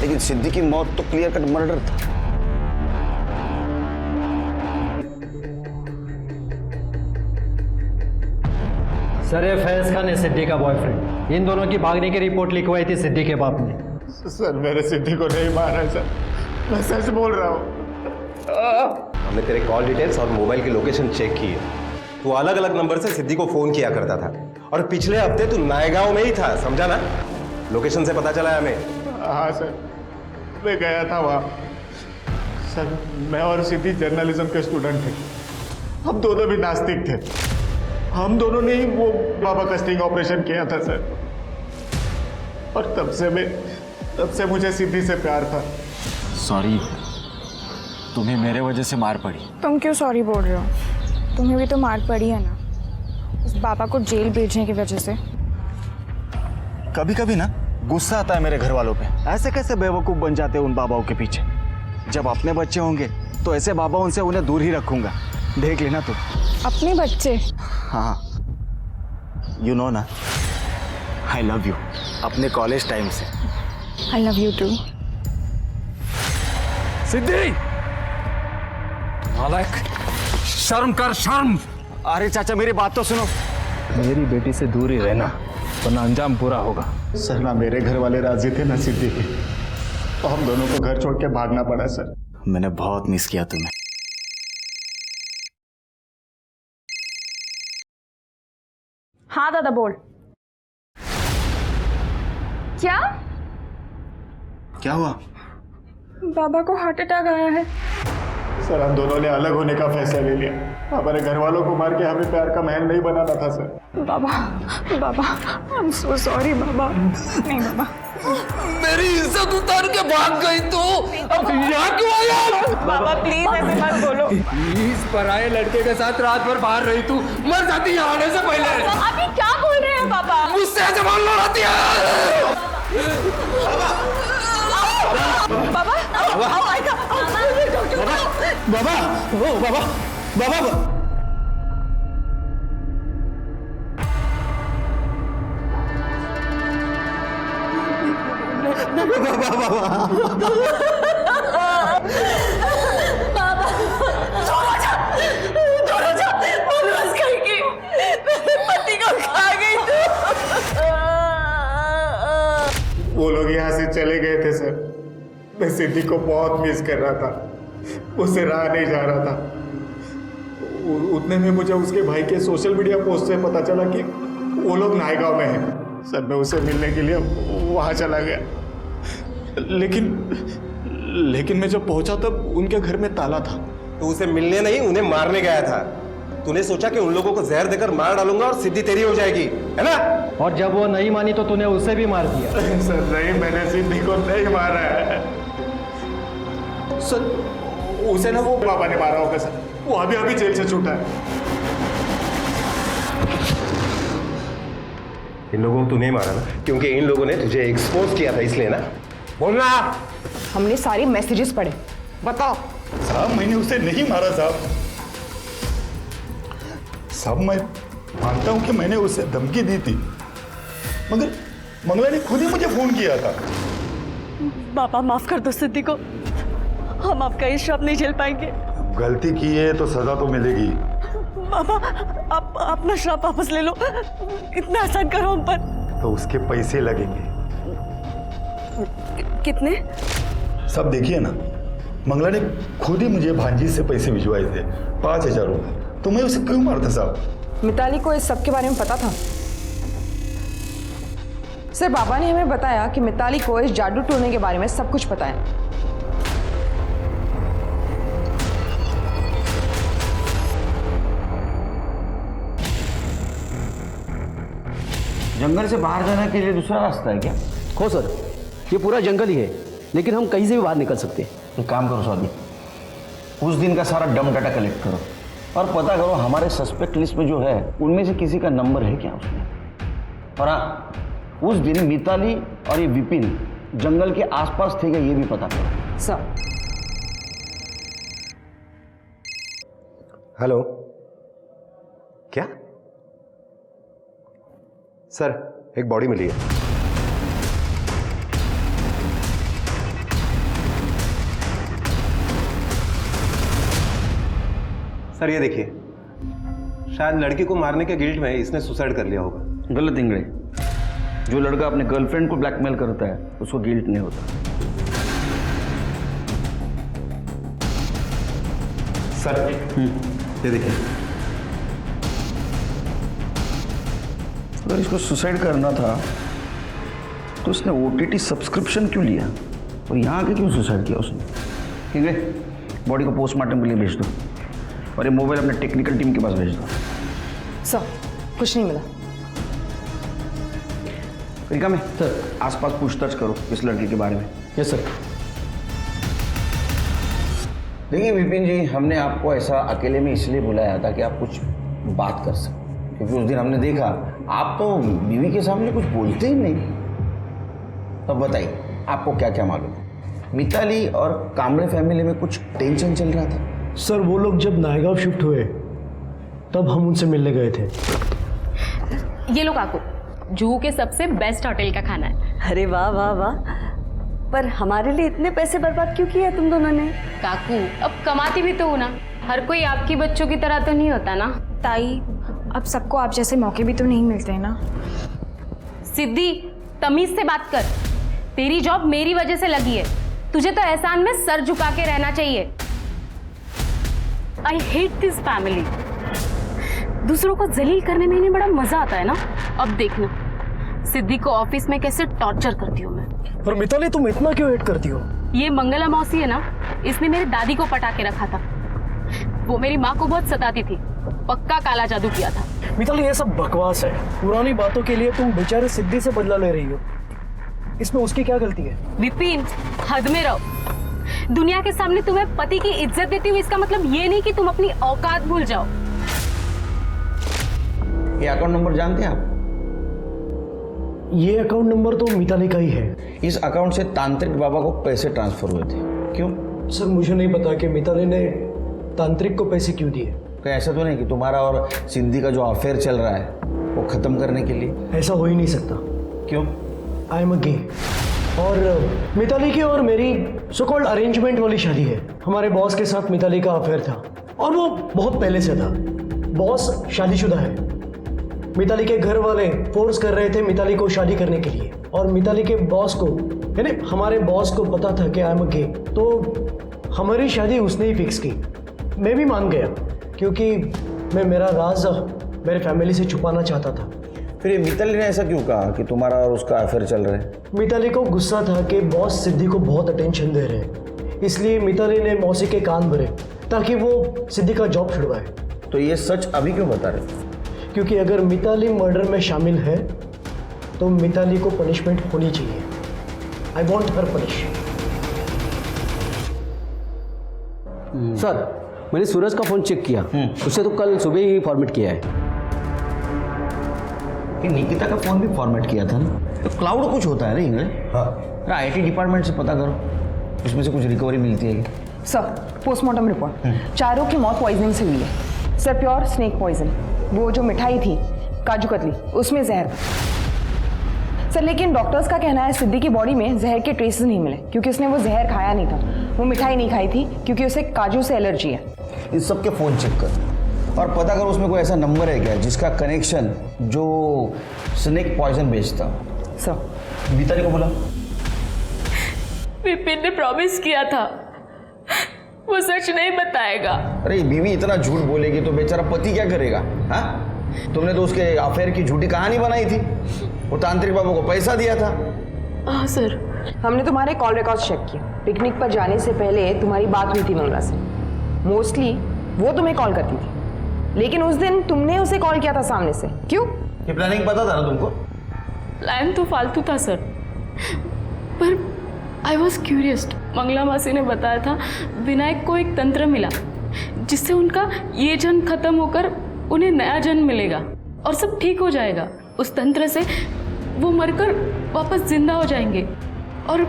लेकिन सिद्धि की मौत तो क्लियर कट मर्डर था। सर ये फैज खान है सिद्धि का बॉयफ्रेंड। इन दोनों की भागने की रिपोर्ट लिखवाई थी सिद्धि के बाप ने। सर मेरे सिद्धि को नहीं मारा है सर, मैं सच बोल रहा हूँ। हमने तेरे कॉल डिटेल्स और मोबाइल की लोकेशन चेक की है। तू अलग अलग नंबर से सिद्धि को फोन किया करता था और पिछले हफ्ते तू नायगांव में ही था, समझा ना? लोकेशन से पता चला है हमें। हाँ सर, मैं गया था वहाँ। सर मैं और सिद्धि जर्नलिज्म के स्टूडेंट थे, हम दोनों भी नास्तिक थे। हम दोनों ने ही वो बाबा का स्टिंग ऑपरेशन किया था सर, और तब से मुझे सिद्धि से प्यार था। सॉरी, तुम्हें मेरे वजह से मार पड़ी। तुम क्यों सॉरी बोल रहे हो? तुम्हें भी तो मार पड़ी है ना, उस बाबा को जेल भेजने की वजह से। कभी कभी ना गुस्सा आता है मेरे घर वालों पे। ऐसे कैसे बेवकूफ बन जाते हैं उन बाबाओं के पीछे। जब अपने बच्चे होंगे तो ऐसे बाबा उनसे उन्हें दूर ही रखूंगा, देख लेना तुम। अपने बच्चे? हाँ, यू नो ना, आई लव यू अपने कॉलेज टाइम से। I love you too. Siddhi, मालिक, शर्म कर, शर्म। अरे चाचा मेरी बात तो सुनो। मेरी बेटी से दूर ही रहना, वरना अंजाम पूरा होगा। सर ना मेरे घर वाले राजी थे ना सिद्धि के, तो हम दोनों को घर छोड़ के भागना पड़ा सर। मैंने बहुत मिस किया तुम्हें। हाँ दादा बोल। क्या हुआ? बाबा को हार्ट अटैक आया है। सर हम दोनों ने अलग होने का फैसला ले लिया। हमारे घर वालों को मार के हमें प्यार का महल नहीं बनाना था सर। बाबा आई एम सो सॉरी बाबा। नहीं बाबा, मेरी इज्जत उतार के भाग गई तू, अब यहाँ क्यों आया? बाबा प्लीज ऐसे मत बोलो। प्लीज, पराये लड़के के साथ रात भर बाहर रही तू, मर जाती यहाँ आने से पहले। आप ये क्या बोल रहे हैं बाबा? मुझसे ऐसे बोल रही है। बाबा आओ आएगा। बाबा, ओ बाबा, बाबा। वो लोग यहाँ से चले गए थे सर। मैं सिद्धि को बहुत मिस कर रहा था, उससे रहा नहीं जा रहा था। उतने में मुझे उसके भाई के सोशल मीडिया पोस्ट से पता चला कि वो लोग नायगांव में हैं। सर मैं उसे मिलने के लिए वहाँ चला गया, लेकिन मैं जब पहुंचा तब उनके घर में ताला था। तो उसे मिलने नहीं, उन्हें मारने गया था। तूने सोचा कि उन लोगों को जहर देकर मार डालूंगा और सिद्धि तेरी हो जाएगी, है ना? और जब वो नहीं मानी तो तूने उसे भी मार दिया। सर नहीं, मैंने सिद्धि को नहीं मारा है सर। उसे ना वो बाबा ने मारा होगा सर, वो अभी जेल से छूटा है। इन लोगों को तू नहीं मारा ना, क्योंकि इन लोगों ने तुझे एक्सपोज किया था इसलिए ना। बोलना। हमने सारे मैसेजेस पढ़े, बताओ। साहब मैंने उसे नहीं मारा साहब। साहब मैं मानता हूं कि मैंने उसे धमकी दी थी, मगर मंगला ने खुद ही मुझे फोन किया था। पापा माफ कर दो सिद्धि को, हम आपका ये श्राप नहीं झेल पाएंगे। गलती की है तो सजा तो मिलेगी। पापा आप अपना श्राप वापस ले लो, इतना आसान करो हम पर। तो उसके पैसे लगेंगे। कितने? सब देखिए ना, मंगला ने खुद ही मुझे भांजी से पैसे भिजवाए थे, 5,000 रुपए। तो मैं उसे क्यों मारता साहब? मिताली को इस सब के बारे में पता था। सर बाबा ने हमें बताया कि मिताली को इस जादू टोने के बारे में सब कुछ पता है। जंगल से बाहर जाने के लिए दूसरा रास्ता है क्या? हो सर, ये पूरा जंगल ही है, लेकिन हम कहीं से भी बाहर निकल सकते हैं। तो काम करो स्वाति, उस दिन का सारा डम डाटा कलेक्ट करो और पता करो हमारे सस्पेक्ट लिस्ट में जो है उनमें से किसी का नंबर है क्या उसमें। और हाँ, उस दिन मिताली और ये विपिन जंगल के आसपास थे क्या ये भी पता करो। सर। हेलो, क्या सर? एक बॉडी मिली है। सर ये देखिए, शायद लड़की को मारने के गिल्ट में इसने सुसाइड कर लिया होगा। गलत इंगड़े, जो लड़का अपने गर्लफ्रेंड को ब्लैकमेल करता है उसको गिल्ट नहीं होता। सर ये देखिए, अगर इसको सुसाइड करना था तो उसने OTT सब्सक्रिप्शन क्यों लिया और यहाँ आके क्यों सुसाइड किया उसने? ठीक है, बॉडी को पोस्टमार्टम के लिए भेज दो और ये मोबाइल अपने टेक्निकल टीम के पास भेज दो। सर कुछ नहीं मिला। तरीका में सर आसपास पूछताछ करो इस लड़की के बारे में। Yes sir. देखिए विपिन जी, हमने आपको ऐसा अकेले में इसलिए बुलाया था कि आप कुछ बात कर सकें, क्योंकि उस दिन हमने देखा आप तो बीवी के सामने कुछ बोलते ही नहीं। तो बताइए आपको क्या क्या मालूम है? मिताली और कामरे फैमिली में कुछ टेंशन चल रहा था? सर वो लोग जब नायगांव शिफ्ट हुए तब हम उनसे मिलने गए थे। ये लो काकू, जुहू के सबसे बेस्ट होटल का खाना है। अरे वाह वाह वाह, पर हमारे लिए इतने पैसे बर्बाद क्यों किए तुम दोनों ने? काकू अब कमाती भी तो हो ना, हर कोई आपकी बच्चों की तरह तो नहीं होता ना। ताई अब सबको आप जैसे मौके भी तो नहीं मिलते हैं ना। सिद्धि तमीज से बात कर, तेरी जॉब मेरी वजह से लगी है, तुझे तो एहसान में सर झुका के रहना चाहिए। I hate this family. दूसरों को जलील करने में इन्हें बड़ा मजा आता है ना। अब देखना सिद्धि को ऑफिस में कैसे टॉर्चर करती हूँ मैं। पर मिताली तुम इतना क्यों हेट करती हो? ये मंगला मौसी है ना, इसने मेरी दादी को पटा के रखा था। वो मेरी माँ को बहुत सताती थी, पक्का काला जादू किया था। मिताली ये सब बकवास है, पुरानी बातों के लिए तुम बेचारे सिद्धि से बदला ले रही हो, इसमें उसकी क्या गलती है? विपिन हद में रहो, दुनिया के सामने तुम्हें पति की इज्जत देती हूँ, इसका मतलब ये नहीं कि तुम अपनी औकात भूल जाओ। ये अकाउंट नंबर जानते हैं आप? ये अकाउंट नंबर तो मिताली का ही है। इस अकाउंट से तांत्रिक बाबा को पैसे ट्रांसफर हुए थे। क्यों? सर मुझे नहीं पता कि मिताली ने तांत्रिक को पैसे क्यों दिए। क्या ऐसा तो नहीं कि तुम्हारा और सिद्धि का जो अफेयर चल रहा है वो खत्म करने के लिए? ऐसा हो ही नहीं सकता। क्यों? आई एम अ गे, और मिताली की और मेरी सो कॉल्ड अरेंजमेंट वाली शादी है। हमारे बॉस के साथ मिताली का अफेयर था और वो बहुत पहले से था। बॉस शादीशुदा है। मिताली के घर वाले फोर्स कर रहे थे मिताली को शादी करने के लिए, और मिताली के बॉस को यानी हमारे बॉस को पता था कि आई एम अ गे, तो हमारी शादी उसने ही फिक्स की। मैं भी मान गया क्योंकि मैं मेरा राज मेरे फैमिली से छुपाना चाहता था। फिर ये मिताली ने ऐसा क्यों कहा कि तुम्हारा और उसका अफेयर चल रहा है? मिताली को गुस्सा था कि बॉस सिद्धि को बहुत अटेंशन दे रहे हैं, इसलिए मिताली ने मौसी के कान भरे ताकि वो सिद्धि का जॉब छुड़वाए। तो ये सच अभी क्यों बता रहे? क्योंकि अगर मिताली मर्डर में शामिल है तो मिताली को पनिशमेंट होनी चाहिए। I want her punish. Sir मैंने सूरज का फोन चेक किया, उससे तो कल सुबह ही फॉर्मेट किया है। कि निकिता का फोन भी फॉर्मेट किया था ना, तो क्लाउड कुछ होता है ना इंग्लैंड। हाँ, आईटी डिपार्टमेंट से पता करो, उसमें से कुछ रिकवरी मिलती है क्या? सर, पोस्टमार्टम रिपोर्ट, चारों की मौत पॉइजनिंग से हुई है सर, प्योर स्नेक पॉइजन। वो जो मिठाई थी काजू कतली, उसमें जहर था सर, लेकिन डॉक्टर्स का कहना है सिद्धि की बॉडी में जहर के ट्रेसेस नहीं मिले, क्योंकि उसने वो जहर खाया नहीं था, वो मिठाई नहीं खाई थी, क्योंकि उसे काजू से एलर्जी है। इस सब के फोन चेक कर और पता करो उसमें कोई ऐसा नंबर है क्या जिसका कनेक्शन जो स्नेक पॉइजन बेचता। सर मिताली को बोला, विपिन ने प्रॉमिस किया था वो सच नहीं बताएगा। अरे बीवी इतना झूठ बोलेगी तो बेचारा पति क्या करेगा? हाँ, तुमने तो उसके अफेयर की झूठी कहानी बनाई थी, वो तांत्रिक बाबू को पैसा दिया था। हाँ सर, हमने तुम्हारे कॉल रिकॉर्ड्स चेक किए, पिकनिक पर जाने से पहले तुम्हारी बात हुई थी मंगला से। मोस्टली वो तुम्हें कॉल करती थी, लेकिन उस दिन तुमने उसे कॉल किया था सामने से, क्यों? ये प्लानिंग पता था ना तुमको? प्लान तो फालतू था सर, पर आई वॉज क्यूरियस। मंगला मासी ने बताया था विनायक को एक तंत्र मिला जिससे उनका ये जन्म खत्म होकर उन्हें नया जन्म मिलेगा और सब ठीक हो जाएगा। उस तंत्र से वो मरकर वापस जिंदा हो जाएंगे और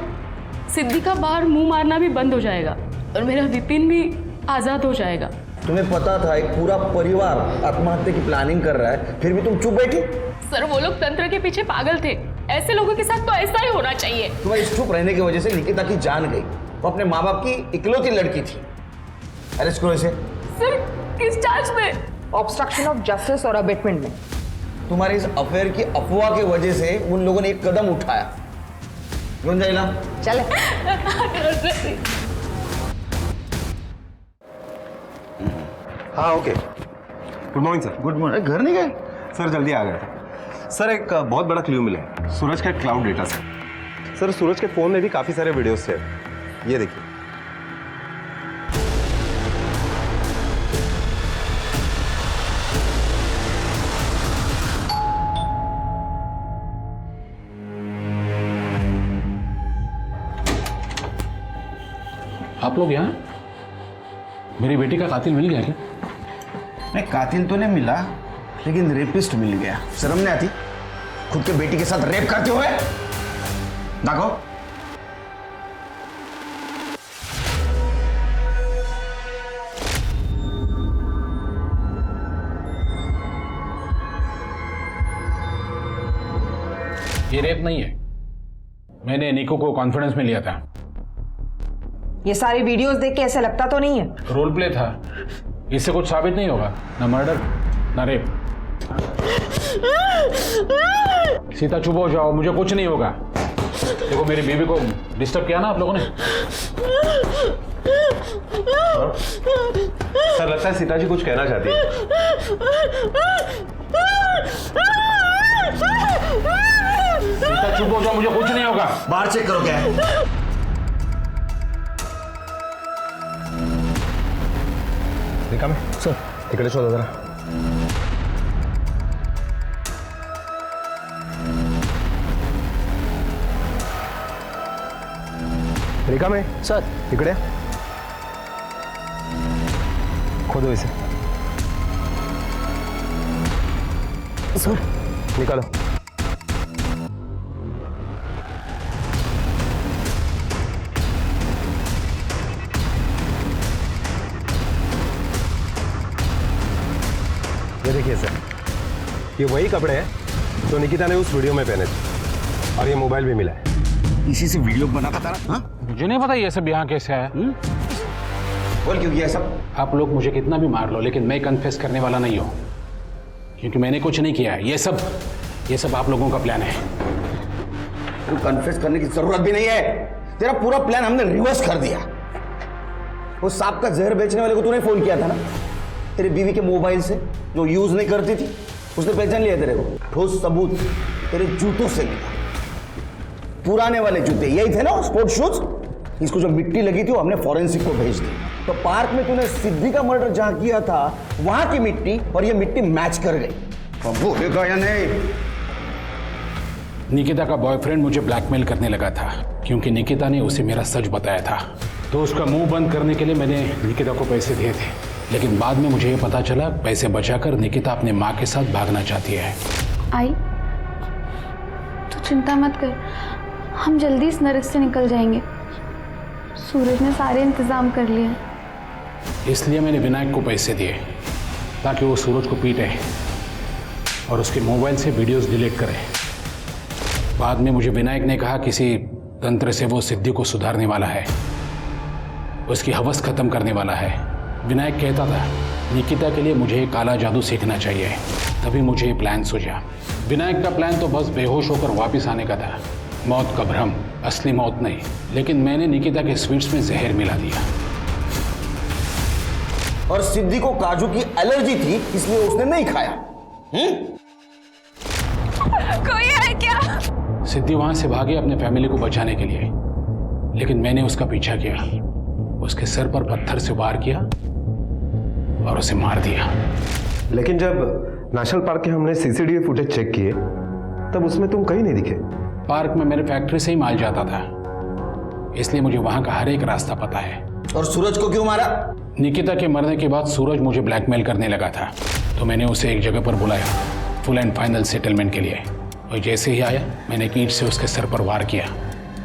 सिद्धि का बाहर मुंह मारना भी बंद हो जाएगा और मेरा विपिन भी आज़ाद हो जाएगा। तुम्हें पता था एक पूरा परिवार आत्महत्या की प्लानिंग कर रहा है, फिर भी तुम चुप बैठी? सर वो लोग तंत्र के पीछे पागल थे, ऐसे लोगों के साथ तो ऐसा ही होना चाहिए। तुम्हारे इस चुप रहने की वजह से निकिता की जान गई, वो अपने माँ बाप की इकलौती लड़की थी। अरेस्ट करो इसे। सर किस चार्ज में? ऑब्स्ट्रक्शन ऑफ जस्टिस और अबेटमेंट में। तुम्हारे इस अफेयर की अफवाह की वजह से उन लोगों ने एक कदम उठाया। गुंजाइला चले। हाँ okay, good morning sir. Good morning. घर नहीं गए सर? जल्दी आ गए थे सर। एक बहुत बड़ा क्लू मिला है, सूरज का क्लाउड डेटा सर। सूरज के फोन में भी काफी सारे वीडियोस थे, ये देखिए। आप लोग यहाँ? मेरी बेटी का कातिल मिल गया क्या? नहीं, कातिल तो नहीं मिला, लेकिन रेपिस्ट मिल गया। शर्म नहीं आती खुद के बेटी के साथ रेप करते हुए? देखो ये रेप नहीं है, मैंने निको को कॉन्फिडेंस में लिया था। ये सारी वीडियोस देख के ऐसा लगता तो नहीं है? रोल प्ले था, इससे कुछ साबित नहीं होगा, ना मर्डर ना रेप। सीता चुप हो जाओ, मुझे कुछ नहीं होगा। देखो मेरी बीवी को डिस्टर्ब किया ना आप लोगों ने। सर लगता है सीता जी कुछ कहना चाहती है। सीता चुप हो जाओ, मुझे कुछ नहीं होगा। बाहर चेक करो क्या है। देखा मैं सर, टिकट शोधा जरा। रिका में सर, इकडे खोदो इसे सर, निकालो। ये देखिए सर, ये वही कपड़े हैं जो निकिता ने उस वीडियो में पहने थे, और ये मोबाइल भी मिला है। इसी से वीडियो बनाता था ना? मुझे नहीं पता ये सब यहाँ कैसे आया। बोल क्यों किया सब? आप लोग मुझे कितना भी मार लो, लेकिन मैं कन्फेस करने वाला नहीं हूँ, क्योंकि मैंने कुछ नहीं किया। ये सब आप लोगों का प्लान है। तू कन्फेस करने की जरूरत भी नहीं है, तेरा पूरा प्लान हमने रिवर्स कर दिया। उस सांप का जहर बेचने वाले को तूने फोन किया था ना, तेरी बीवी के मोबाइल से, जो यूज नहीं करती थी, उसने पहचान लिया तेरे को। ठोस सबूत तेरे जूतों से मिला, पुराने वाले जूते यही थे ना, स्पोर्ट्स शूज। इसको जो मिट्टी लगी थी वो हमने फॉरेंसिक को भेज दी। तो पार्क में तूने सिद्धि का मर्डर जहां किया था वहां की मिट्टी और ये मिट्टी मैच कर गई। अब वो देखा या नहीं? निकिता का बॉयफ्रेंड मुझे ब्लैकमेल करने लगा था, क्योंकि निकिता ने उसे मेरा सच बताया था। तो उसका मुंह बंद करने के लिए मैंने निकिता को पैसे दिए थे, लेकिन बाद में मुझे ये पता चला पैसे बचाकर निकिता अपने माँ के साथ भागना चाहती है। आई चिंता मत कर, हम जल्दी इस नरक से निकल जाएंगे। सूरज ने सारे इंतजाम कर लिए। इसलिए मैंने विनायक को पैसे दिए ताकि वो सूरज को पीटे और उसके मोबाइल से वीडियोस डिलीट करे। बाद में मुझे विनायक ने कहा किसी तंत्र से वो सिद्धि को सुधारने वाला है, उसकी हवस खत्म करने वाला है। विनायक कहता था निकिता के लिए मुझे काला जादू सीखना चाहिए, तभी मुझे ये प्लान सूझा। विनायक का प्लान तो बस बेहोश होकर वापस आने का था, मौत का भ्रम, असली मौत नहीं। लेकिन मैंने निकिता के स्वीट्स में जहर मिला दिया। और सिद्धि को काजू की एलर्जी थी, इसलिए उसने नहीं खाया। कोई है क्या? सिद्धि वहां से भागी अपने फैमिली को बचाने के लिए, लेकिन मैंने उसका पीछा किया, उसके सर पर पत्थर से वार किया और उसे मार दिया। लेकिन जब नेशनल पार्क के हमने सीसीटीवी फुटेज चेक किए तब उसमें तुम कहीं नहीं दिखे। पार्क में मेरे फैक्ट्री से ही माल जाता था, इसलिए मुझे वहां का हर एक रास्ता पता है। और सूरज को क्यों मारा? निकिता के मरने के बाद सूरज मुझे ब्लैकमेल करने लगा था, तो मैंने उसे एक जगह पर बुलाया फुल एंड फाइनल सेटलमेंट के लिए। और जैसे ही आया मैंने एक ईंट से उसके सर पर वार किया,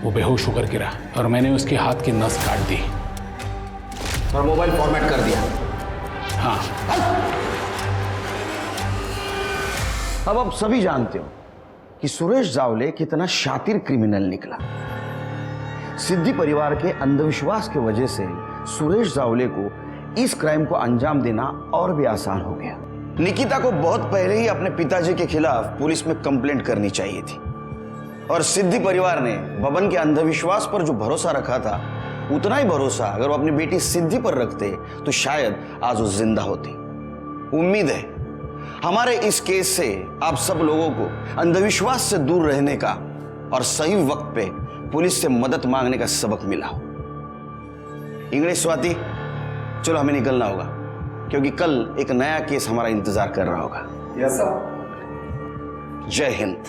वो बेहोश होकर गिरा और मैंने उसके हाथ की नस काट दी और मोबाइल फॉर्मेट कर दिया। हाँ। अब आप सभी जानते हो कि सुरेश जावले कितना शातिर क्रिमिनल निकला। सिद्धि परिवार के अंधविश्वास की वजह से सुरेश जावले को इस क्राइम को अंजाम देना और भी आसान हो गया। निकिता को बहुत पहले ही अपने पिताजी के खिलाफ पुलिस में कंप्लेंट करनी चाहिए थी, और सिद्धि परिवार ने बबन के अंधविश्वास पर जो भरोसा रखा था, उतना ही भरोसा अगर वो अपनी बेटी सिद्धि पर रखते तो शायद आज वो जिंदा होती। उम्मीद है हमारे इस केस से आप सब लोगों को अंधविश्वास से दूर रहने का और सही वक्त पे पुलिस से मदद मांगने का सबक मिला हो। इंग्लिश स्वाति, चलो हमें निकलना होगा क्योंकि कल एक नया केस हमारा इंतजार कर रहा होगा। Yes sir. जय हिंद।